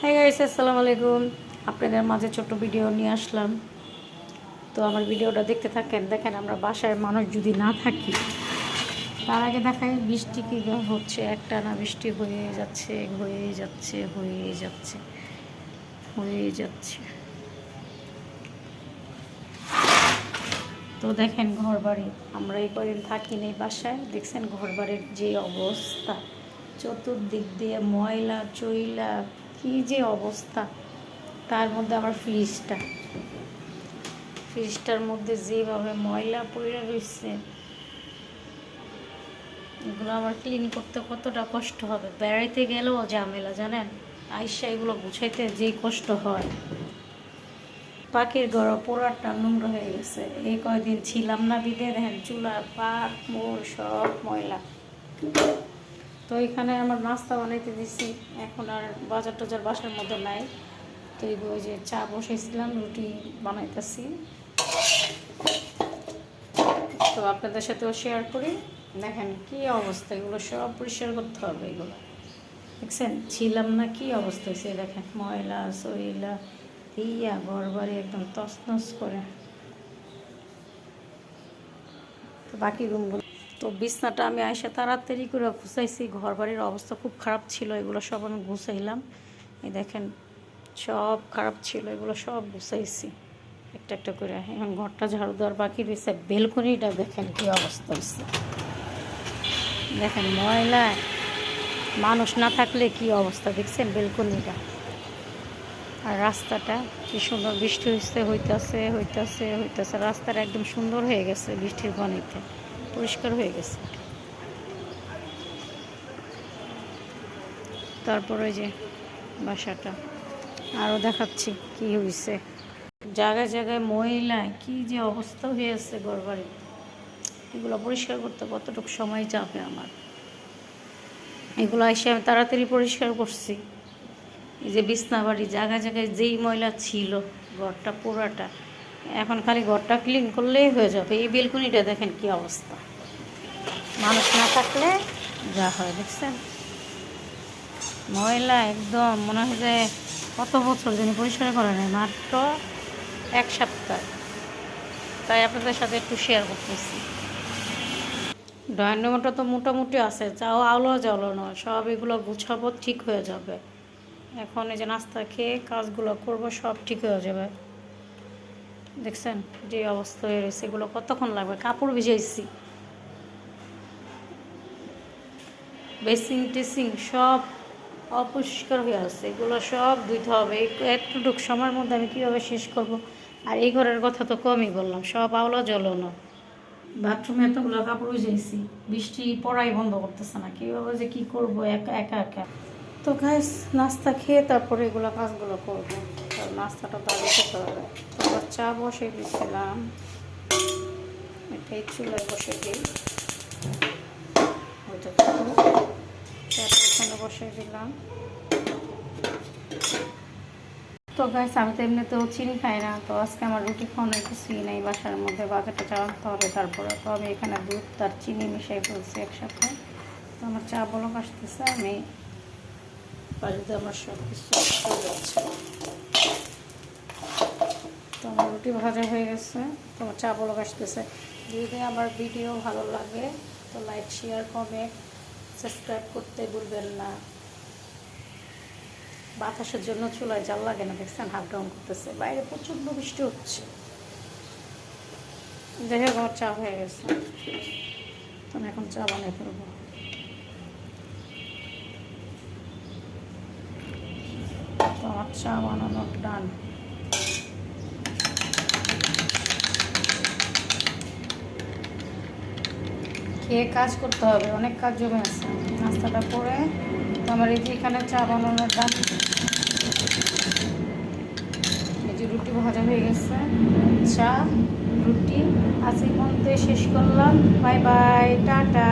Hi guys, আসসালামু আলাইকুম। আপনাদের মাঝে ছোট্ট ভিডিও নিয়ে আসলাম। তো আমার ভিডিওটা দেখতে থাকেন। দেখেন আমরা বাসায় মানুষ যদি না থাকি, তার আগে দেখাই বৃষ্টি কী হচ্ছে। একটানা বৃষ্টি হয়ে যাচ্ছে, হয়ে যাচ্ছে, হয়ে যাচ্ছে, হয়ে যাচ্ছে। তো দেখেন ঘর বাড়ি, আমরা এই কদিন থাকি নেই বাসায়। দেখছেন ঘর বাড়ির যে অবস্থা, চতুর্দিক দিয়ে ময়লা চইলা, কী যে অবস্থা। তার মধ্যে আমার ফ্রিজটার মধ্যে যেভাবে ময়লা পড়ে রয়েছে, এগুলো আমার ক্লিন করতে কতটা কষ্ট হবে। বেড়াইতে গেলেও ঝামেলা, জানেন। আইসা এগুলো গুছাইতে যেই কষ্ট হয়। পাখির ঘর পোড়াটা নোংরা হয়ে গেছে। এই কয়দিন ছিলাম না বিদে, দেখেন চুলার পাট মোড় সব ময়লা। তো এখানে আমার নাস্তা বানাইতে দিছি, এখন আর বাজার টাজার বাসার মধ্যে নাই। তো ওই যে চা বসাইছিলাম, রুটি বানাইতেছি। তো আপনাদের সাথেও শেয়ার করি। দেখেন কি অবস্থা, এগুলো সব পরিষ্কার করতে হবে। এগুলো দেখছেন ছিলাম না, কি অবস্থা হয়েছে। দেখেন ময়লা সইলা দিয়া ঘর বাড়ি একদম তছনছ করে। তো বাকি রুমগুলো, তো বিছনাটা আমি আইসা তাড়াতাড়ি করে গুছাইছি। ঘর বাড়ির অবস্থা খুব খারাপ ছিল, এগুলো সব আমি গুছাইলাম। এই দেখেন সব খারাপ ছিল, এগুলো সব গুছাইছি একটা একটা করে। এখন ঘরটা ঝাড়ু দেওয়ার বাকি রয়েছে। বেলকনিটা দেখেন কি অবস্থা হয়েছে। দেখেন ময়লা, মানুষ না থাকলে কি অবস্থা, দেখছেন বেলকনিটা। আর রাস্তাটা কি সুন্দর, বৃষ্টি হইতেছে হইতেছে হইতেছে। রাস্তাটা একদম সুন্দর হয়ে গেছে বৃষ্টির পানিতে, পরিষ্কার হয়ে গেছে। তারপরে যে বাসাটা আরও দেখাচ্ছি কি হয়েছে। জায়গায় জায়গায় ময়লা, কি যে অবস্থা হয়েছে ঘরবাড়ি। এগুলো পরিষ্কার করতে কতটুকু সময় যাবে আমার। এগুলো এসে আমি তাড়াতাড়ি পরিষ্কার করছি। এই যে বিছনা বাড়ি, জায়গায় জায়গায় যেই ময়লা ছিল, ঘরটা পুরাটা, এখন খালি ঘরটা ক্লিন করলেই হয়ে যাবে। এই বেলকুনিটা দেখেন কি অবস্থা, মানুষ না থাকলে যা হয়। দেখছেন ময়লা একদম, মনে হয় যে কত বছর যিনি পরিষ্কার করে নেয়, মাত্র 1 সপ্তাহ। তাই আপনাদের সাথে একটু শেয়ার করতেছি। ড্রয়িং রুমটা তো মোটামুটি আছে, চাও আলো জ্বলো নয়, সব এগুলো গুছাবো, ঠিক হয়ে যাবে। এখন এই যে নাস্তা খেয়ে কাজগুলো করব, সব ঠিক হয়ে যাবে। দেখছেন যে অবস্থা হয়ে রয়েছে, এগুলো কতক্ষণ লাগবে। কাপড় ভিজাইছি, বেসিং টেসিং সব অপরিষ্কার হয়ে আছে, এগুলো সব ধুইতে হবে। এতটুকু সময়ের মধ্যে আমি কীভাবে শেষ করব। আর এই ঘরের কথা তো কমই বললাম, সব আওলা জ্বলানো। বাথরুমে এতগুলো কাপড় ভিজাইছি, বৃষ্টি পড়াই বন্ধ করতেছে না, কীভাবে যে কী করবো একা একা একা। তো গাইস নাস্তা খেয়ে তারপরে এগুলো কাজগুলো করবো। নাস্তাটা তো আগে খেতে হবে। তো আবার চা বসে দিয়েছিলাম, এটাই চুলায় বসে দিই। ওইটা এখানে বসে দিলাম। তো গাইস আমি তো এমনিতেও চিনি খাই না, তো আজকে আমার রুটি খাওয়ানোর কিছুই নেই বাসার মধ্যে, বাজারটা চালাতে হবে। তারপরে তো আমি এখানে দুধ আর চিনি মিশিয়ে ফেলছি একসাথে। তো আমার চা বলক আসতেছে, আমি বাড়িতে আমার সব কিছু হয়ে যাচ্ছে। তো আমার রুটি ভাজা হয়ে গেছে, তো আমার চা বলক আসতেছে। যদি আমার ভিডিও ভালো লাগে তো লাইক শেয়ার কমেন্ট সাবস্ক্রাইব করতে ভুলবেন না। বাতাসের জন্য চুলায় জাল লাগে না, দেখছেন হাফ ডাউন করতেছে, বাইরে প্রচণ্ড বৃষ্টি হচ্ছে। দেখে আমার চা হয়ে গেছে, তো আমি এখন চা বানিয়ে ফেলবো। তো আমার চা বানানোর ডান। খেয়ে কাজ করতে হবে, অনেক কাজ জমে আছে। নাস্তাটা করে তো আমার এই যে এখানে চা বানানোর ডান। এই যে রুটি ভাজা হয়ে গেছে, চা রুটি আজ এই পর্যন্ত শেষ করলাম। Bye bye, tata.